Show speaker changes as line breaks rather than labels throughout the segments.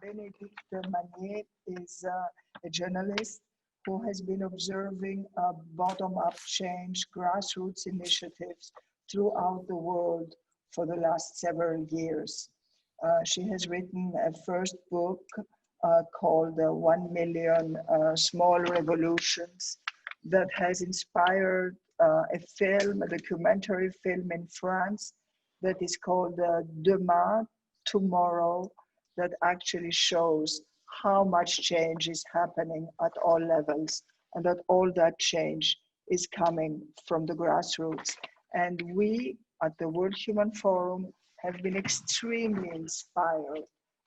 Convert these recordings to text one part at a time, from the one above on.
Bénédicte Manier is a journalist who has been observing bottom-up change, grassroots initiatives throughout the world for the last several years. She has written a first book called 1 Million Small Revolutions that has inspired a film, a documentary film in France that is called Demain, Tomorrow, that actually shows how much change is happening at all levels and that all that change is coming from the grassroots. And we at the World Human Forum have been extremely inspired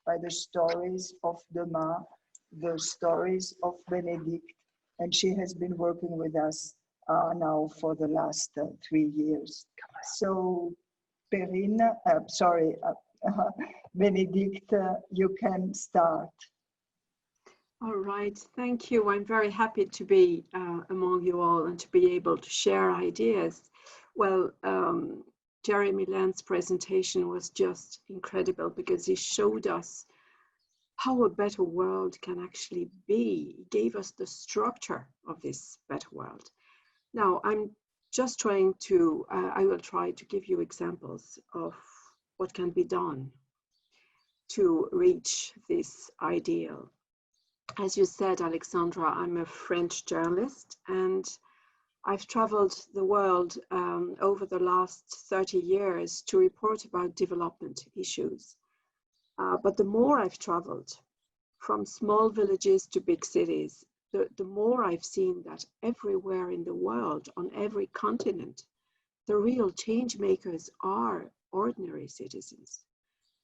by the stories of Demain, the stories of Bénédicte, and she has been working with us now for the last 3 years. So Perrine, Bénédicte, you can start.
All right, thank you. I'm very happy to be among you all and to be able to share ideas. Well, Jeremy Land's presentation was just incredible because he showed us how a better world can actually be. He gave us the structure of this better world. Now, I'm just trying to, I will try to give you examples of what can be done to reach this ideal. As you said, Alexandra, I'm a French journalist and I've traveled the world over the last 30 years to report about development issues. But the more I've traveled, from small villages to big cities, the more I've seen that everywhere in the world, on every continent, the real change makers are ordinary citizens.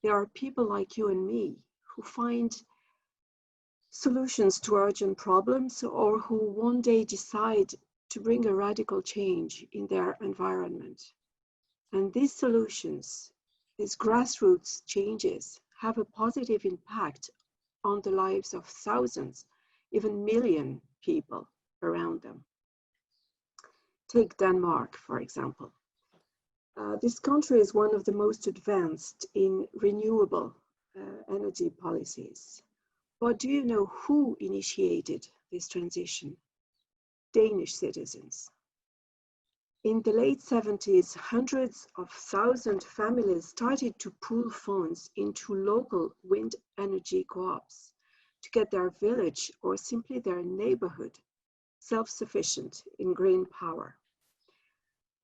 They are people like you and me who find solutions to urgent problems or who one day decide to bring a radical change in their environment. And these solutions, these grassroots changes, have a positive impact on the lives of thousands, even million people around them. Take Denmark, for example. This country is one of the most advanced in renewable energy policies. But do you know who initiated this transition? Danish citizens. In the late 70s, hundreds of thousands of families started to pool funds into local wind energy co-ops to get their village or simply their neighborhood self-sufficient in green power.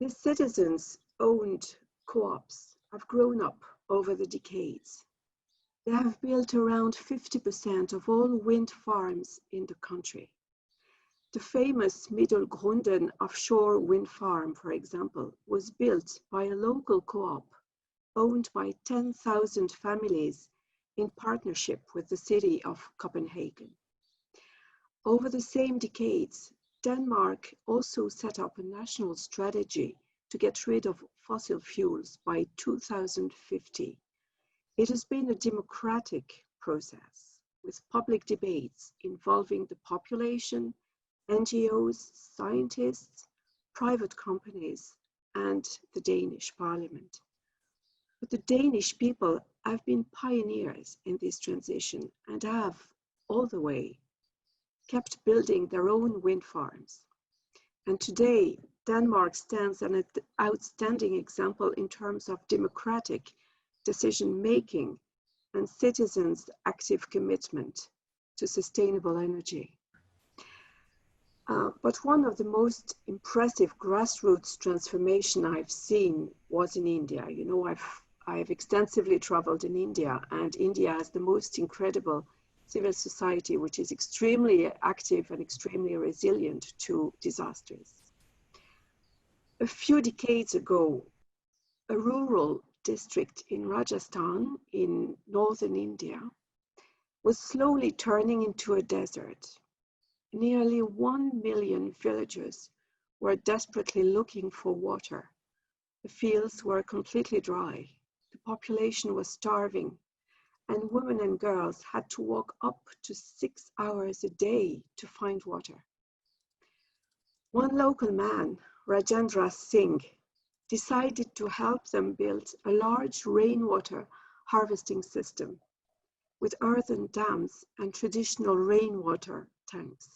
These citizens-owned co-ops have grown up over the decades. They have built around 50% of all wind farms in the country. The famous Middelgrunden offshore wind farm, for example, was built by a local co-op owned by 10,000 families in partnership with the city of Copenhagen. Over the same decades, Denmark also set up a national strategy to get rid of fossil fuels by 2050. It has been a democratic process with public debates involving the population, NGOs, scientists, private companies, and the Danish parliament. But the Danish people have been pioneers in this transition and have, all the way, kept building their own wind farms. And today, Denmark stands an outstanding example in terms of democratic decision-making and citizens' active commitment to sustainable energy. But one of the most impressive grassroots transformation I've seen was in India. You know, I've extensively traveled in India, and India has the most incredible civil society, which is extremely active and extremely resilient to disasters. A few decades ago, a rural district in Rajasthan in northern India was slowly turning into a desert. Nearly 1 million villagers were desperately looking for water. The fields were completely dry. The population was starving, and women and girls had to walk up to 6 hours a day to find water. One local man, Rajendra Singh, decided to help them build a large rainwater harvesting system. with earthen dams and traditional rainwater tanks.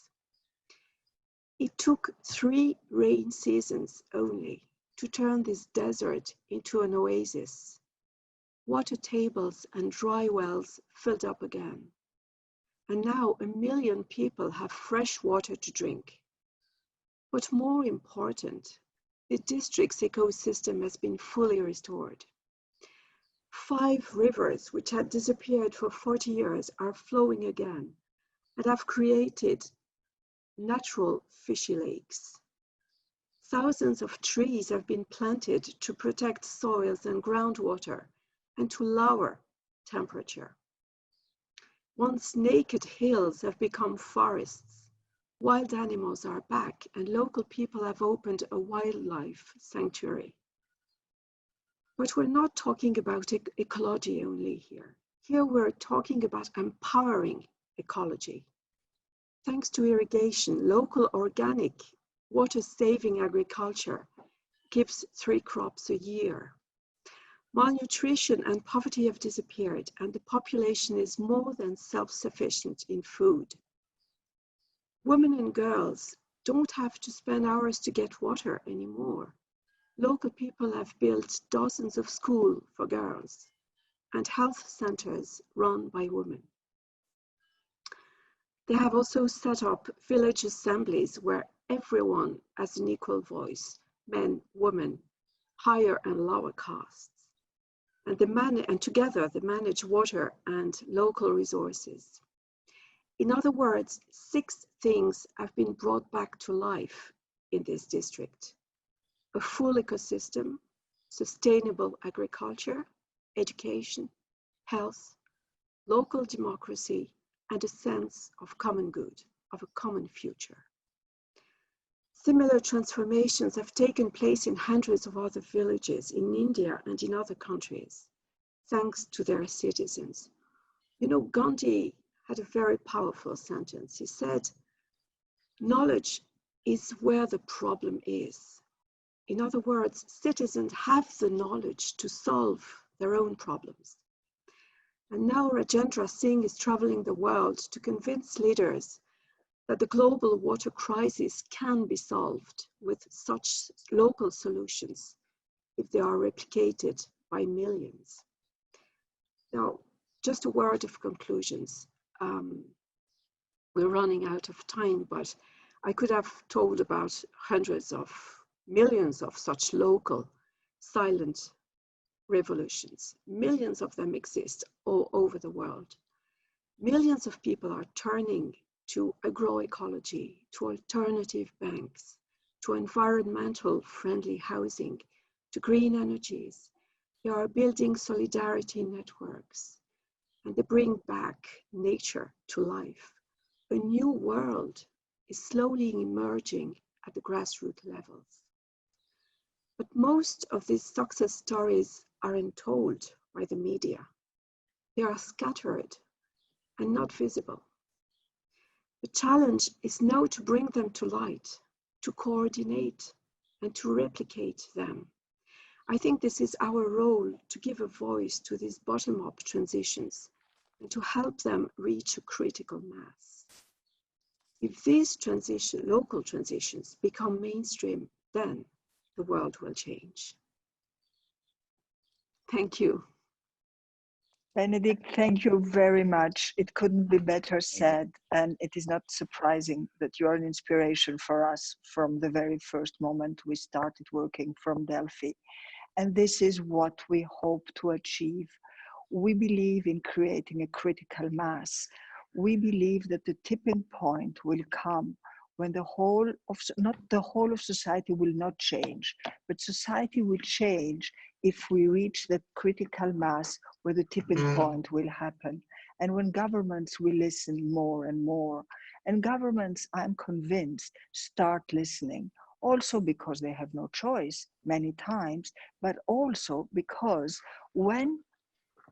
It took 3 rain seasons only to turn this desert into an oasis. Water tables and dry wells filled up again. And now 1 million people have fresh water to drink. But more important, the district's ecosystem has been fully restored. 5 rivers which had disappeared for 40 years are flowing again and have created natural fishy lakes. Thousands of trees have been planted to protect soils and groundwater and to lower temperature. Once naked hills have become forests, wild animals are back, and local people have opened a wildlife sanctuary. But we're not talking about ecology only here. Here we're talking about empowering ecology. Thanks to irrigation, local organic water-saving agriculture gives 3 crops a year. Malnutrition and poverty have disappeared, and the population is more than self-sufficient in food. Women and girls don't have to spend hours to get water anymore. Local people have built dozens of schools for girls and health centers run by women. They have also set up village assemblies where everyone has an equal voice, men, women, higher and lower castes. And together they manage water and local resources. In other words, 6 things have been brought back to life in this district: a full ecosystem, sustainable agriculture, education, health, local democracy, and a sense of common good, of a common future. Similar transformations have taken place in hundreds of other villages in India and in other countries, thanks to their citizens. You know, Gandhi had a very powerful sentence. He said, "Knowledge is where the problem is." In other words, citizens have the knowledge to solve their own problems. And now Rajendra Singh is traveling the world to convince leaders that the global water crisis can be solved with such local solutions if they are replicated by millions. Now, just a word of conclusions. We're running out of time, but I could have told about hundreds of millions of such local silent revolutions. Millions of them exist all over the world. Millions of people are turning to agroecology, to alternative banks, to environmental friendly housing, to green energies. They are building solidarity networks, and they bring back nature to life. A new world is slowly emerging at the grassroots levels. But most of these success stories aren't told by the media. They are scattered and not visible. The challenge is now to bring them to light, to coordinate and to replicate them. I think this is our role, to give a voice to these bottom-up transitions and to help them reach a critical mass. If these local transitions become mainstream, then the world will change. Thank you.
Bénédicte, thank you very much. It couldn't be better said, and it is not surprising that you are an inspiration for us from the very first moment we started working from Delphi. And this is what we hope to achieve. We believe in creating a critical mass. We believe that the tipping point will come when not the whole of society will not change, but society will change if we reach that critical mass where the tipping point will happen. And when governments will listen more and more, and governments, I'm convinced, start listening, also because they have no choice many times, but also because when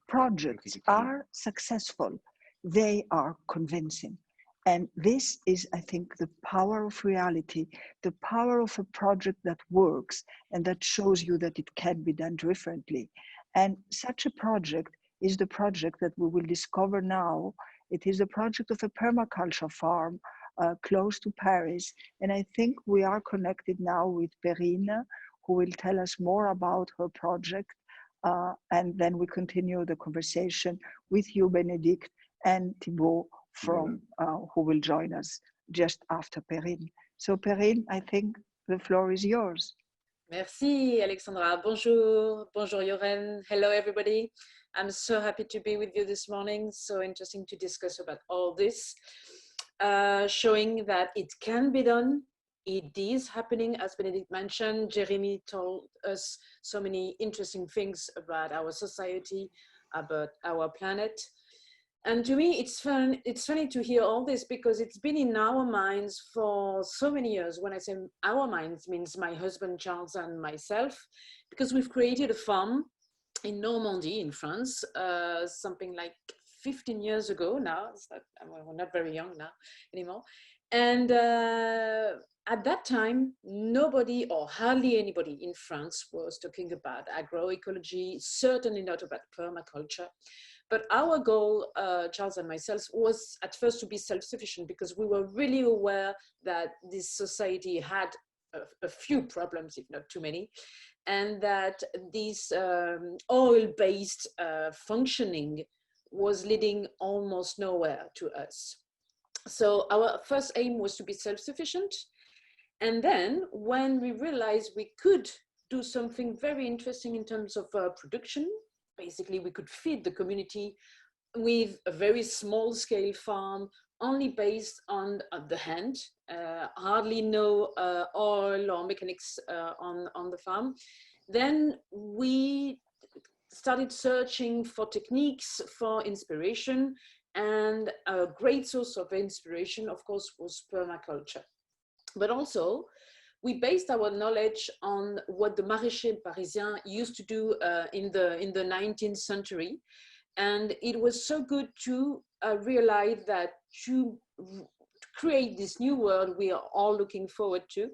projects are successful, they are convincing. And this is, I think, the power of reality, the power of a project that works and that shows you that it can be done differently. And such a project is the project that we will discover now. It is a project of a permaculture farm close to Paris. And I think we are connected now with Perrine, who will tell us more about her project. And then we continue the conversation with you, Bénédicte, and Thibault from who will join us just after Perrine. So Perrine, I think the floor is yours.
Merci, Alexandra. Bonjour. Bonjour, Yoren. Hello, everybody. I'm so happy to be with you this morning. So interesting to discuss about all this, showing that it can be done. It is happening, as Bénédicte mentioned. Jeremy told us so many interesting things about our society, about our planet. And to me, it's funny to hear all this because it's been in our minds for so many years. When I say our minds, means my husband, Charles, and myself, because we've created a farm in Normandy, in France, something like 15 years ago now. We're not very young now anymore. And at that time, nobody or hardly anybody in France was talking about agroecology, certainly not about permaculture. But our goal, Charles and myself, was at first to be self-sufficient because we were really aware that this society had a few problems, if not too many, and that this oil-based functioning was leading almost nowhere to us. So our first aim was to be self-sufficient. And then when we realized we could do something very interesting in terms of production, basically, we could feed the community with a very small scale farm, only based on the hand, hardly no oil or mechanics on the farm. Then we started searching for techniques, for inspiration, and a great source of inspiration, of course, was permaculture. But also, we based our knowledge on what the maraîchers parisiens used to do in the 19th century. And it was so good to realize that to create this new world we are all looking forward to,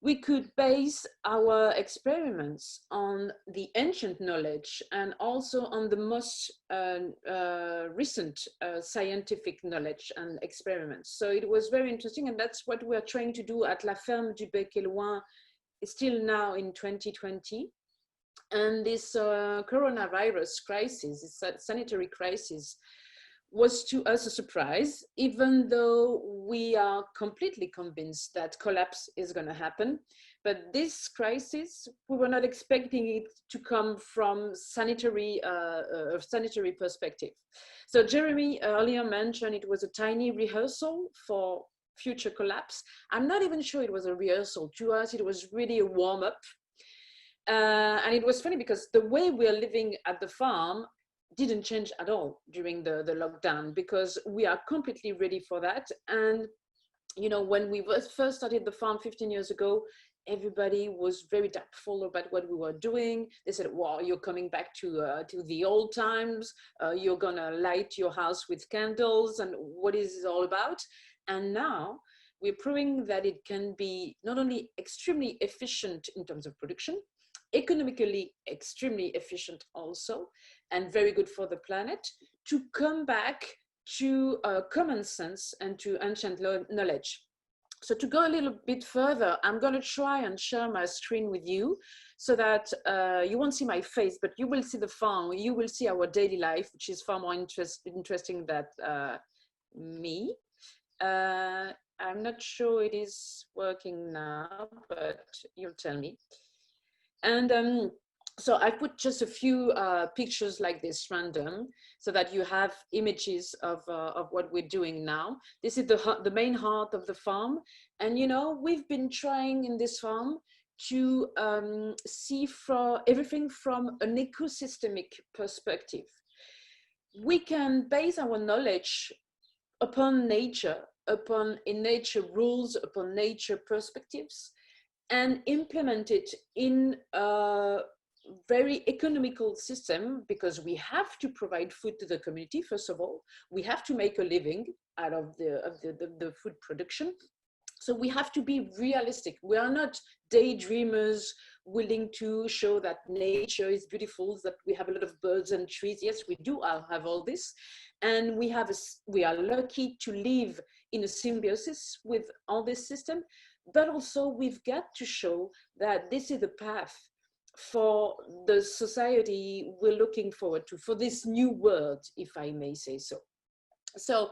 we could base our experiments on the ancient knowledge and also on the most recent scientific knowledge and experiments. So it was very interesting, and that's what we're trying to do at La Ferme du Bec Hellouin, still now in 2020. And this coronavirus crisis, this sanitary crisis, was to us a surprise, even though we are completely convinced that collapse is going to happen. But this crisis, we were not expecting it to come from sanitary perspective. So Jeremy earlier mentioned it was a tiny rehearsal for future collapse. I'm not even sure it was a rehearsal. To us, it was really a warm-up. And it was funny because the way we are living at the farm didn't change at all during the lockdown, because we are completely ready for that. And, you know, when we first started the farm 15 years ago, everybody was very doubtful about what we were doing. They said, wow, you're coming back to the old times. You're gonna light your house with candles, and what is it all about? And now we're proving that it can be not only extremely efficient in terms of production, economically extremely efficient also, and very good for the planet, to come back to common sense and to ancient knowledge. So to go a little bit further, I'm going to try and share my screen with you so that you won't see my face, but you will see the farm, you will see our daily life, which is far more interesting than me. I'm not sure it is working now, but you'll tell me. And so I put just a few pictures like this random, so that you have images of what we're doing now. This is the main heart of the farm. And, you know, we've been trying in this farm to see everything from an ecosystemic perspective. We can base our knowledge upon nature, upon nature rules, upon nature perspectives, and implement it in a very economical system, because we have to provide food to the community. First of all, we have to make a living out of the food production. So we have to be realistic. We are not daydreamers. willing to show that nature is beautiful, that we have a lot of birds and trees. Yes, we do have all this. And we are lucky to live in a symbiosis with all this system, but also we've got to show that this is the path for the society we're looking forward to, for this new world, if I may say so. So,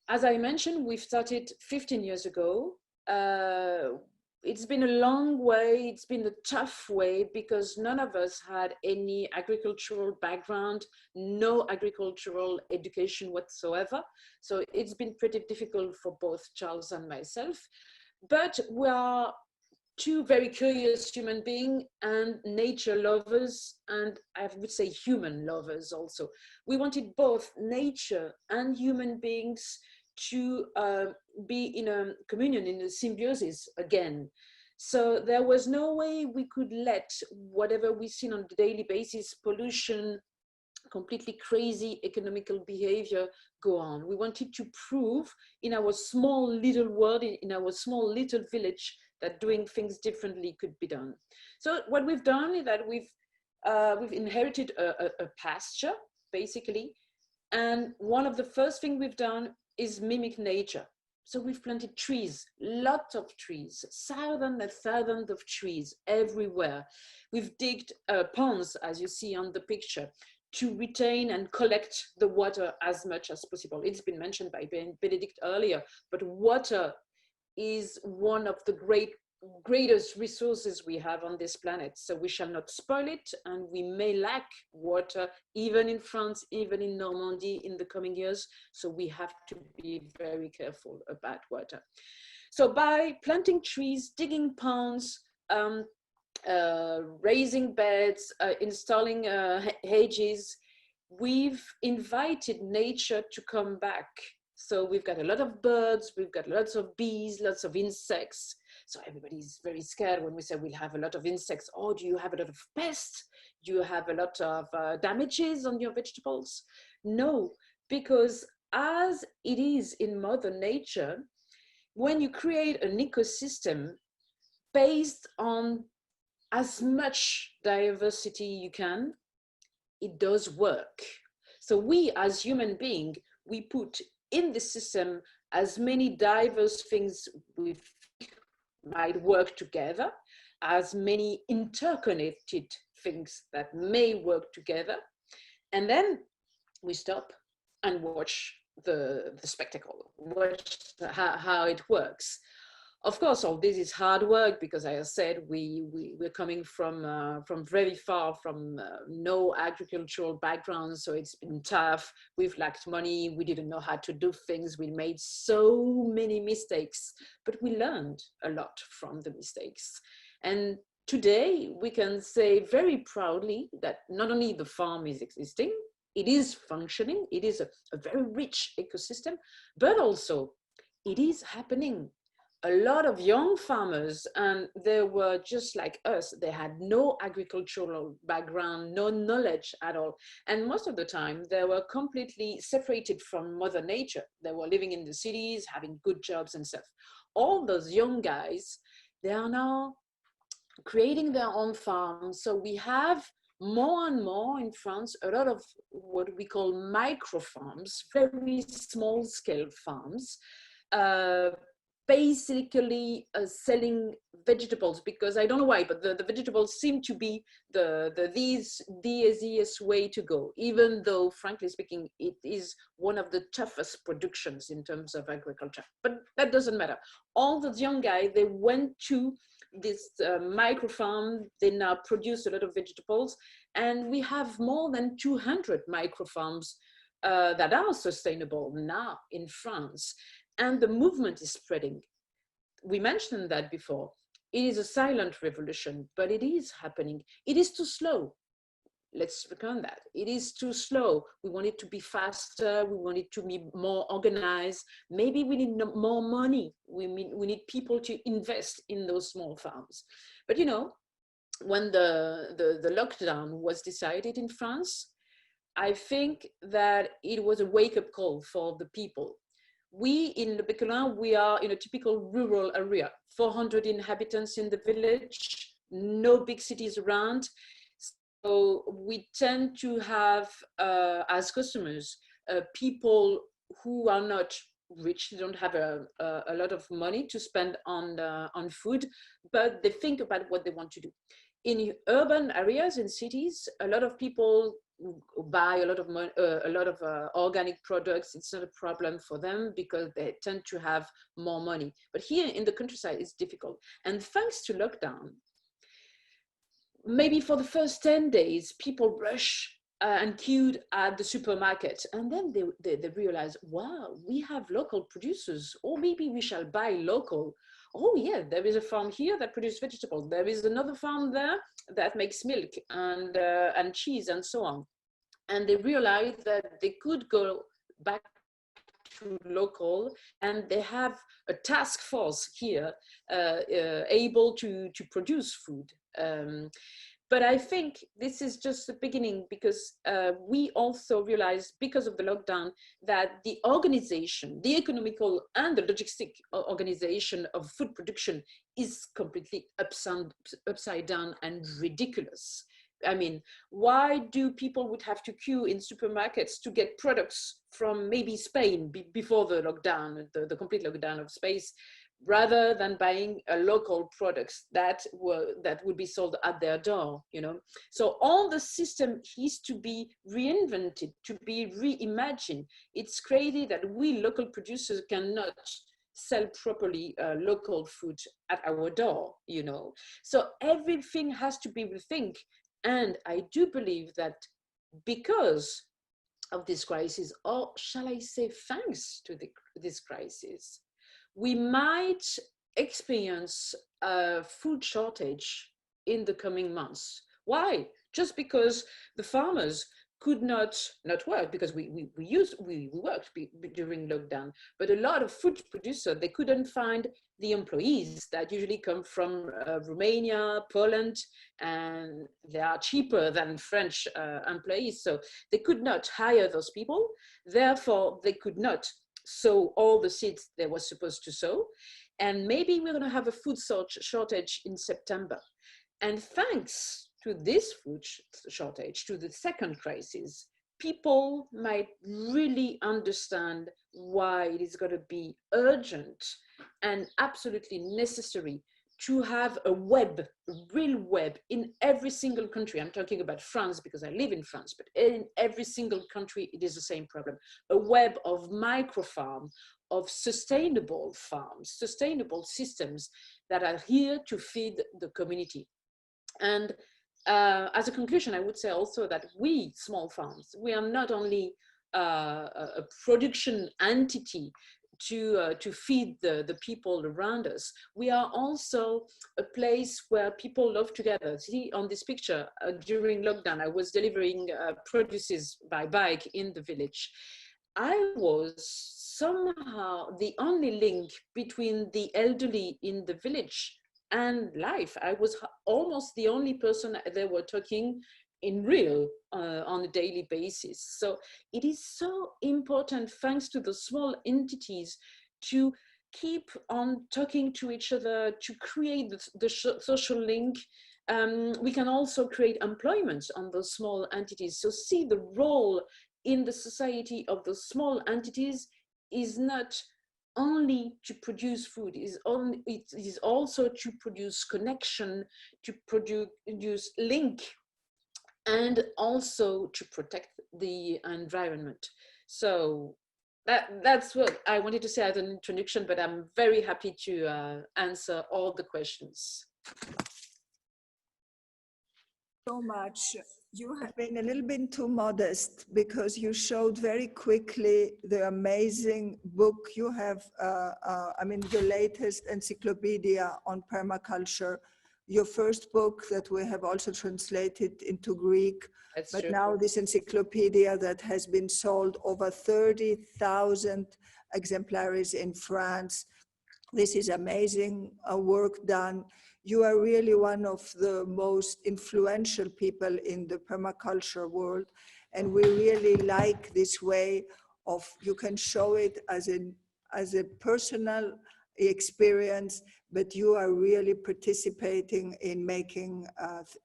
as I mentioned, we've started 15 years ago. It's been a long way, it's been a tough way, because none of us had any agricultural background, no agricultural education whatsoever. So it's been pretty difficult for both Charles and myself. But we are two very curious human beings and nature lovers, and I would say human lovers also. We wanted both nature and human beings to be in a communion, in a symbiosis again. So there was no way we could let whatever we see on a daily basis, pollution, completely crazy economical behavior, go on. We wanted to prove in our small little world, in our small little village, that doing things differently could be done. So what we've done is that we've inherited a pasture, basically. And one of the first things we've done is mimic nature. So we've planted trees, lots of trees, thousands and thousands of trees everywhere. We've digged ponds, as you see on the picture, to retain and collect the water as much as possible. It's been mentioned by Bénédicte earlier, but water is one of the greatest resources we have on this planet. So we shall not spoil it, and we may lack water even in France, even in Normandy in the coming years. So we have to be very careful about water. So by planting trees, digging ponds, raising beds, installing hedges, we've invited nature to come back. So we've got a lot of birds, we've got lots of bees, lots of insects. So everybody's very scared when we say we'll have a lot of insects. Oh, do you have a lot of pests? Do you have a lot of damages on your vegetables? No, because as it is in Mother Nature, when you create an ecosystem based on as much diversity you can, it does work. So we as human beings, we put in the system as many diverse things we might work together, as many interconnected things that may work together, and then we stop and watch the spectacle, watch how it works. Of course, all this is hard work, because as I said, we're coming from very far, from no agricultural background, so it's been tough. We've lacked money, we didn't know how to do things, we made so many mistakes, but we learned a lot from the mistakes. And today we can say very proudly that not only the farm is existing, it is functioning, it is a very rich ecosystem, but also it is happening. A lot of young farmers, and they were just like us, they had no agricultural background, no knowledge at all. And most of the time, they were completely separated from Mother Nature. They were living in the cities, having good jobs and stuff. All those young guys, they are now creating their own farms. So we have more and more in France, a lot of what we call micro farms, very small scale farms, basically selling vegetables, because I don't know why, but the vegetables seem to be the easiest way to go, even though, frankly speaking, it is one of the toughest productions in terms of agriculture. But that doesn't matter. All those young guys, they went to this micro farm, they now produce a lot of vegetables, and we have more than 200 micro farms that are sustainable now in France. And the movement is spreading. We mentioned that before. It is a silent revolution, but it is happening. It is too slow. Let's recount that. It is too slow. We want it to be faster. We want it to be more organized. Maybe we need more money. We need people to invest in those small farms. But you know, when the lockdown was decided in France, I think that it was a wake-up call for the people. We in Le Bec Hellouin, we are in a typical rural area, 400 inhabitants in the village, no big cities around. So we tend to have, as customers, people who are not rich, they don't have a lot of money to spend on food, but they think about what they want to do. In urban areas, in cities, a lot of people buy a lot of organic products. It's not a problem for them because they tend to have more money. But here in the countryside, it's difficult. And thanks to lockdown, maybe for the first 10 days, people rush and queued at the supermarket. And then they realize, wow, we have local producers, or maybe we shall buy local. Oh yeah, there is a farm here that produces vegetables. There is another farm there that makes milk and cheese and so on. And they realized that they could go back to local, and they have a task force here able to produce food. But I think this is just the beginning, because we also realized, because of the lockdown, that the organization, the economical and the logistic organization of food production is completely upside down and ridiculous. I mean, why do people would have to queue in supermarkets to get products from maybe Spain before the lockdown, the complete lockdown of Spain, rather than buying local products that would be sold at their door, you know? So all the system is to be reinvented, to be reimagined. It's crazy that we local producers cannot sell properly local food at our door, you know? So everything has to be rethink. And I do believe that because of this crisis, or shall I say thanks to this crisis, we might experience a food shortage in the coming months. Why? Just because the farmers could not work, because we worked during lockdown, but a lot of food producers, they couldn't find the employees that usually come from Romania, Poland, and they are cheaper than French employees. So they could not hire those people. Therefore, they could not sow all the seeds they were supposed to sow. And maybe we're going to have a food shortage in September. And thanks to this food shortage, to the second crisis, people might really understand why it is going to be urgent and absolutely necessary to have a real web in every single country. I'm talking about France because I live in France, but in every single country, it is the same problem. A web of micro farms, of sustainable farms, sustainable systems that are here to feed the community. And as a conclusion, I would say also that we, small farms, we are not only a production entity to feed the people around us. We are also a place where people love together. See, on this picture, during lockdown, I was delivering produces by bike in the village. I was somehow the only link between the elderly in the village and life. I was almost the only person they were talking in real on a daily basis. So it is so important, thanks to the small entities, to keep on talking to each other, to create the social link. We can also create employment on those small entities. So see, the role in the society of the small entities is not only to produce food, it is also to produce connection, to produce link, and also to protect the environment. So that's what I wanted to say as an introduction, but I'm very happy to answer all the questions.
So much. You have been a little bit too modest, because you showed very quickly the amazing book you have, I mean, your latest encyclopedia on permaculture, your first book that we have also translated into Greek.
That's
but
true.
Now this encyclopedia that has been sold over 30,000 exemplaries in France. This is amazing work done. You are really one of the most influential people in the permaculture world. And we really like this way of, you can show it as a personal experience, but you are really participating in making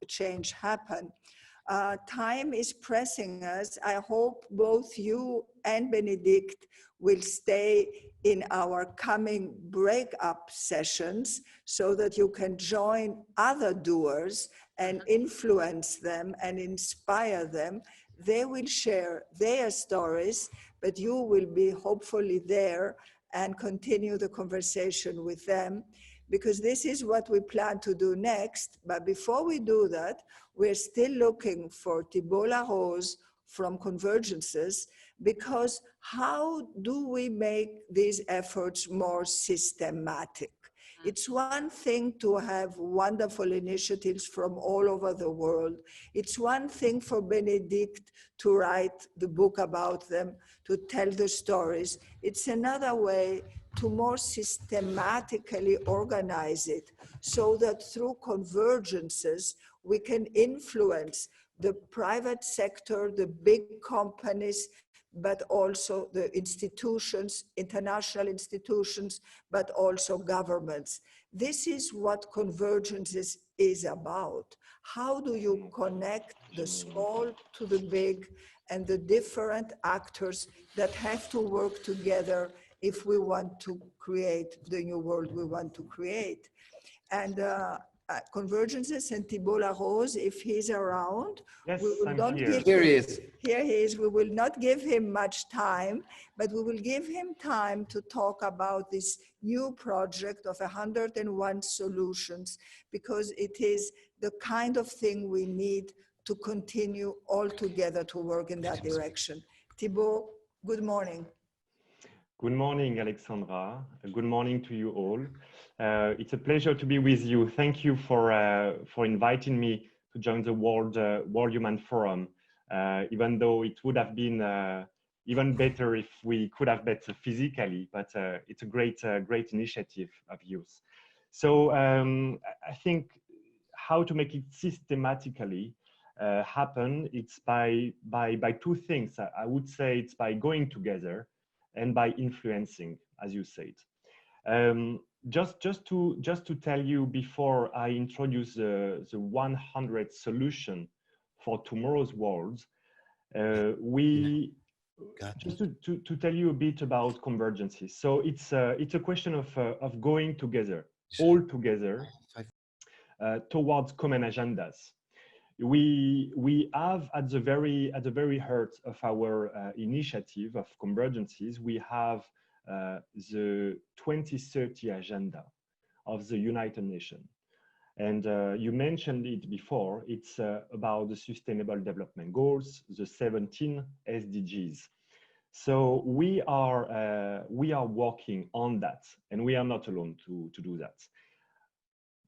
change happen. Time is pressing us. I hope both you and Bénédicte will stay in our coming break-up sessions so that you can join other doers and influence them and inspire them. They will share their stories, but you will be hopefully there and continue the conversation with them, because this is what we plan to do next. But before we do that, we're still looking for Thibault Larose from Convergences, because how do we make these efforts more systematic? It's one thing to have wonderful initiatives from all over the world. It's one thing for Bénédicte to write the book about them, to tell the stories. It's another way to more systematically organize it so that through convergences, we can influence the private sector, the big companies, but also the institutions, international institutions, but also governments. This is what Convergences is about. How do you connect the small to the big and the different actors that have to work together if we want to create the new world we want to create? And Convergences and Thibault Larose, if he's around,
yes,
we will not give
Here he is.
Here he is. We will not give him much time, but we will give him time to talk about this new project of 101 solutions, because it is the kind of thing we need to continue all together to work in that direction. Thibault, good morning.
Good morning, Alexandra. Good morning to you all. It's a pleasure to be with you. Thank you for inviting me to join the World Human Forum, even though it would have been even better if we could have met physically, but it's a great initiative of yours. So I think how to make it systematically happen, it's by two things. I would say it's by going together and by influencing, as you said. Just to tell you before I introduce the 100 solution for tomorrow's world, just to tell you a bit about Convergences. So it's a question of going together, all together, towards common agendas. We have at the very heart of our initiative of Convergences, we have the 2030 agenda of the United Nations. And you mentioned it before, it's about the Sustainable Development Goals, the 17 SDGs. So we are working on that, and we are not alone to do that.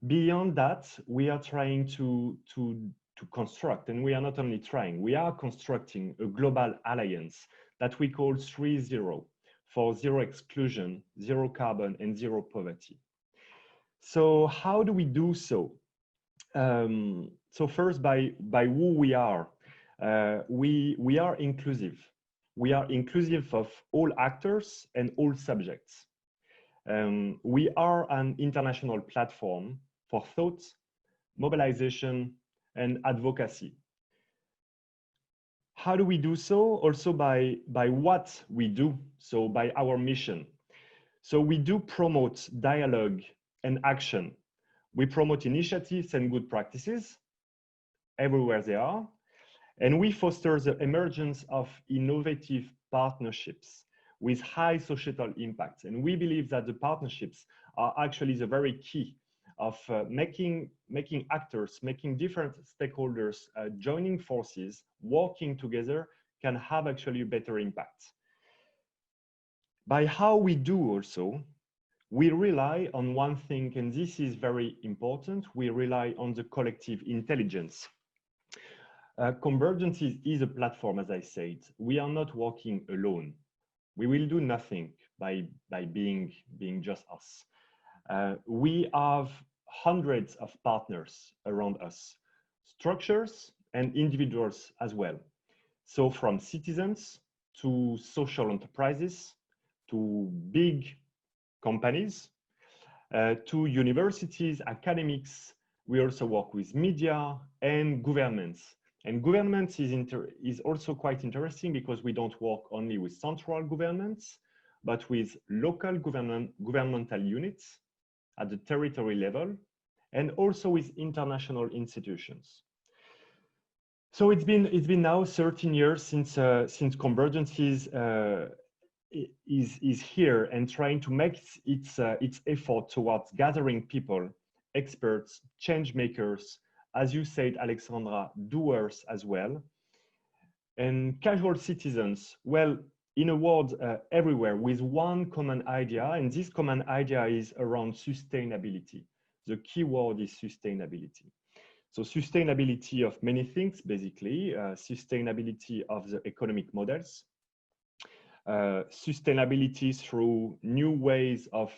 Beyond that, we are trying to construct, and we are not only trying, we are constructing a global alliance that we call 3-0 for zero exclusion, zero carbon, and zero poverty. So how do we do so? So first, by who we are. We are inclusive. We are inclusive of all actors and all subjects. We are an international platform for thought, mobilization, and advocacy. How do we do so? Also by what we do, so by our mission. So we do promote dialogue and action. We promote initiatives and good practices everywhere they are, and we foster the emergence of innovative partnerships with high societal impact. And we believe that the partnerships are actually the very key of making actors, making different stakeholders joining forces, working together, can have actually a better impact. By how we do also, we rely on one thing, and this is very important, we rely on the collective intelligence. Convergences is a platform, as I said. We are not working alone. We will do nothing by being just us. We have hundreds of partners around us, structures and individuals as well. So from citizens to social enterprises, to big companies, to universities, academics. We also work with media and governments. And governments is also quite interesting because we don't work only with central governments, but with local governmental units at the territory level, and also with international institutions. So it's been now 13 years since Convergences is here and trying to make its effort towards gathering people, experts, change makers, as you said, Alexandra, doers as well, and casual citizens. Well, in a world everywhere with one common idea, and this common idea is around sustainability. The key word is sustainability. So sustainability of many things, basically, sustainability of the economic models, sustainability through new ways of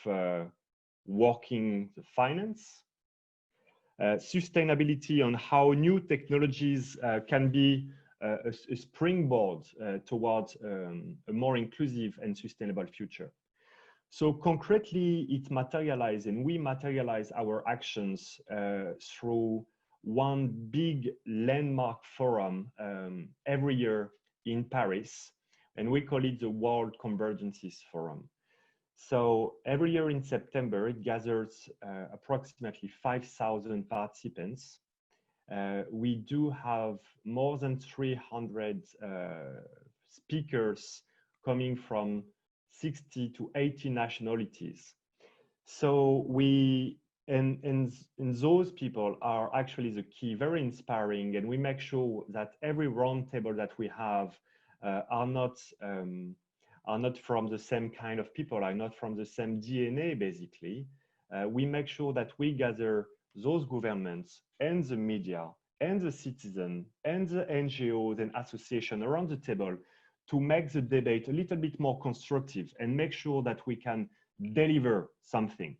working the finance, sustainability on how new technologies can be a springboard towards a more inclusive and sustainable future. So concretely, it materializes, and we materialize our actions through one big landmark forum every year in Paris, and we call it the World Convergences Forum. So every year in September, it gathers approximately 5,000 participants. We do have more than 300 speakers coming from 60 to 80 nationalities. So and those people are actually the key, very inspiring, and we make sure that every roundtable that we have are not from the same kind of people, are not from the same DNA, basically. We make sure that we gather those governments and the media and the citizen and the NGOs and associations around the table to make the debate a little bit more constructive and make sure that we can deliver something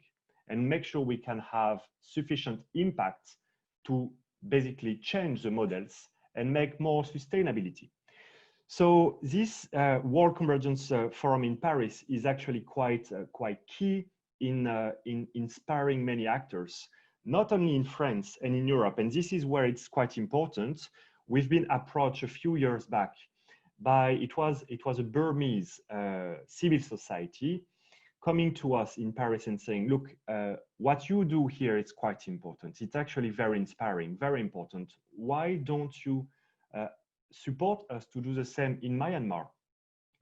and make sure we can have sufficient impact to basically change the models and make more sustainability. So this World Convergence Forum in Paris is actually quite key in inspiring many actors, not only in France and in Europe. And this is where it's quite important. We've been approached a few years back by, it was a Burmese civil society coming to us in Paris and saying, look, what you do here is quite important. It's actually very inspiring, very important. Why don't you support us to do the same in Myanmar?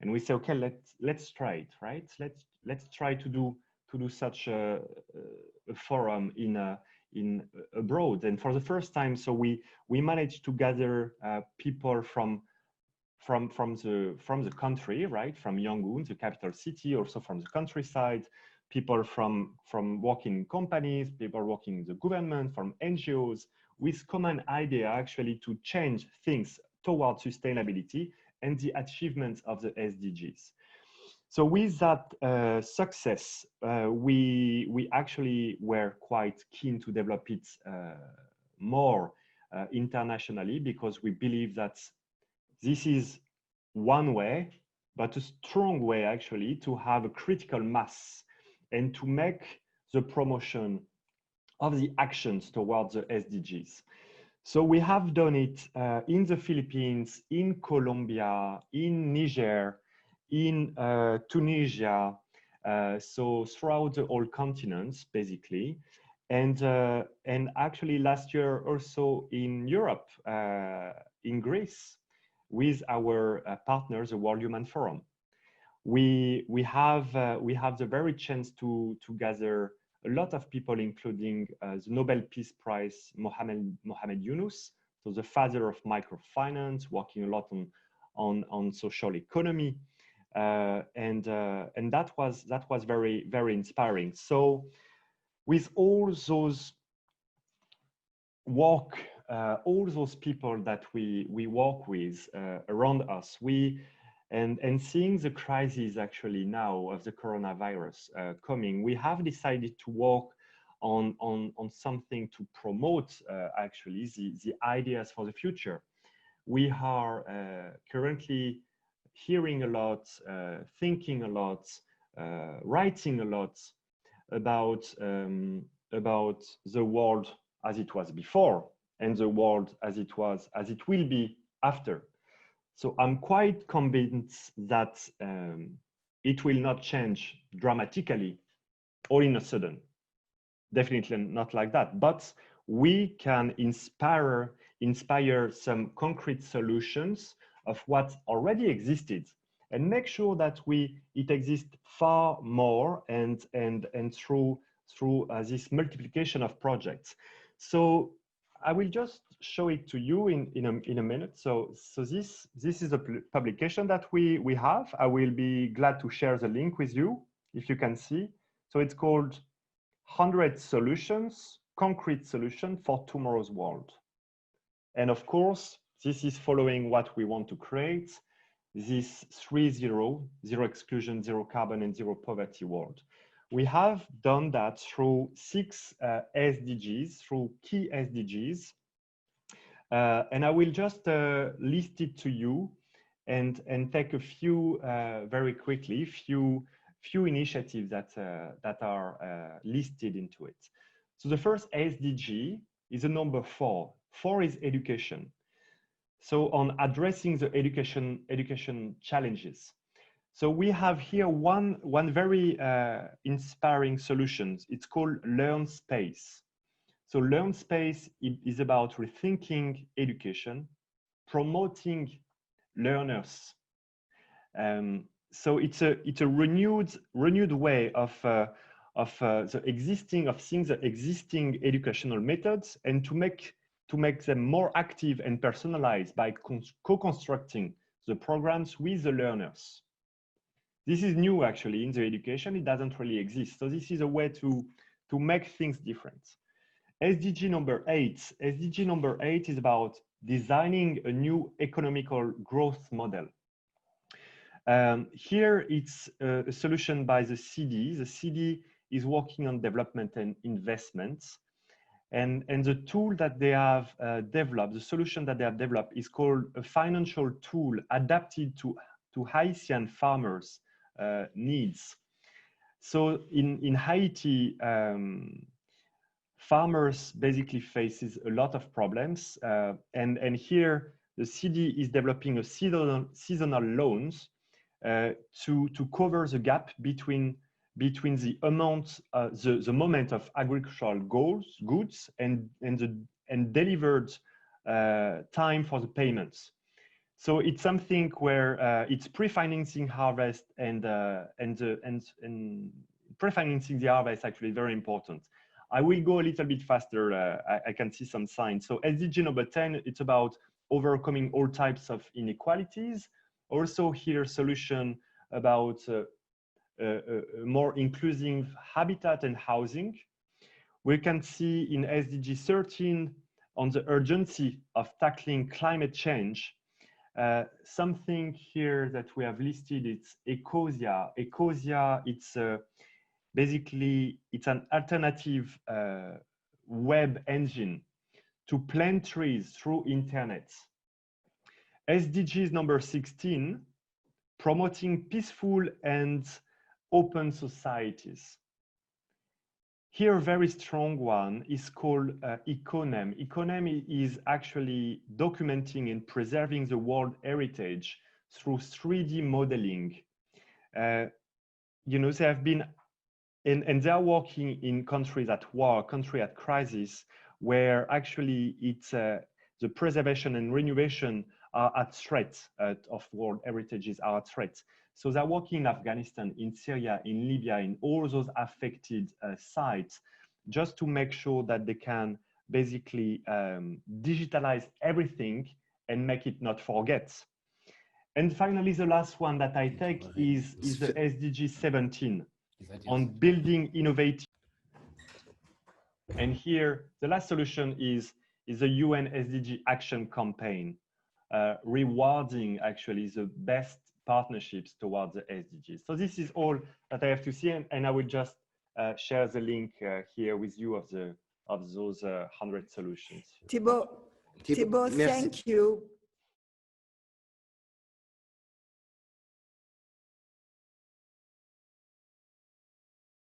And we say, okay, let's try it, right? Let's try to do such a forum in abroad. And for the first time, so we managed to gather people from the country, right? From Yangon, the capital city, also from the countryside, people from working in companies, people working in the government, from NGOs, with common idea actually to change things towards sustainability and the achievements of the SDGs. So with that success, we actually were quite keen to develop it more internationally, because we believe that this is one way, but a strong way actually, to have a critical mass and to make the promotion of the actions towards the SDGs. So we have done it in the Philippines, in Colombia, in Niger, in Tunisia, so throughout the whole continent, basically. And actually last year also in Europe, in Greece, with our partners, the World Human Forum. We have the very chance to gather a lot of people, including the Nobel Peace Prize, Mohamed Yunus, so the father of microfinance, working a lot on social economy, and that was very, very inspiring. So with all those work, all those people that we work with around us, and seeing the crisis actually now of the coronavirus coming, we have decided to work on something to promote actually the ideas for the future. We are currently hearing a lot, thinking a lot, writing a lot about the world as it was before and the world as it will be after. So I'm quite convinced that it will not change dramatically all in a sudden. Definitely not like that. But we can inspire some concrete solutions of what already existed, and make sure that it exists far more and through this multiplication of projects. So I will just show it to you in a minute. So this is a publication that we have. I will be glad to share the link with you if you can see. So it's called 100 Solutions, Concrete Solution for Tomorrow's World. And of course, this is following what we want to create, this 3-0, zero exclusion, zero carbon, and zero poverty world. We have done that through 6 SDGs, through key SDGs. And I will just list it to you and take a few very quickly, few initiatives that are listed into it. So the first SDG is the number 4. 4 is education. So on addressing the education challenges. So we have here one very inspiring solution. It's called Learn Space. So Learn Space is about rethinking education, promoting learners. So it's a renewed way of the existing educational methods, and to make them more active and personalized by co-constructing the programs with the learners. This is new actually in the education. It doesn't really exist. So this is a way to make things different. SDG number 8. SDG number 8 is about designing a new economical growth model. Here it's a solution by the CD. The CD is working on development and investments. And the tool that they have developed, the solution that they have developed, is called a financial tool adapted to Haitian farmers' needs. So in Haiti, farmers basically faces a lot of problems. And here the CD is developing a seasonal loans to cover the gap between the amount, the moment of agricultural goods and delivered time for the payments. So it's something where it's pre-financing harvest and pre-financing the harvest actually very important. I will go a little bit faster. I can see some signs. So SDG number 10, it's about overcoming all types of inequalities. Also here, solution about more inclusive habitat and housing. We can see in SDG 13 on the urgency of tackling climate change. Something here that we have listed, it's Ecosia. Ecosia, it's basically, it's an alternative web engine to plant trees through internet. SDGs number 16, promoting peaceful and open societies. Here, a very strong one is called Econem. Econem is actually documenting and preserving the world heritage through 3D modeling. You know, they have been, and they are working in countries at war, country at crisis, where actually it's the preservation and renovation are at threat of world heritages are at threat. So they're working in Afghanistan, in Syria, in Libya, in all those affected sites, just to make sure that they can basically digitalize everything and make it not forget. And finally, the last one that I take is the SDG 17 on building innovative. And here, the last solution is the UN SDG Action Campaign, rewarding actually the best partnerships towards the SDGs. So this is all that I have to say, and I will just share the link here with you of those 100 solutions.
Thibault, thank you.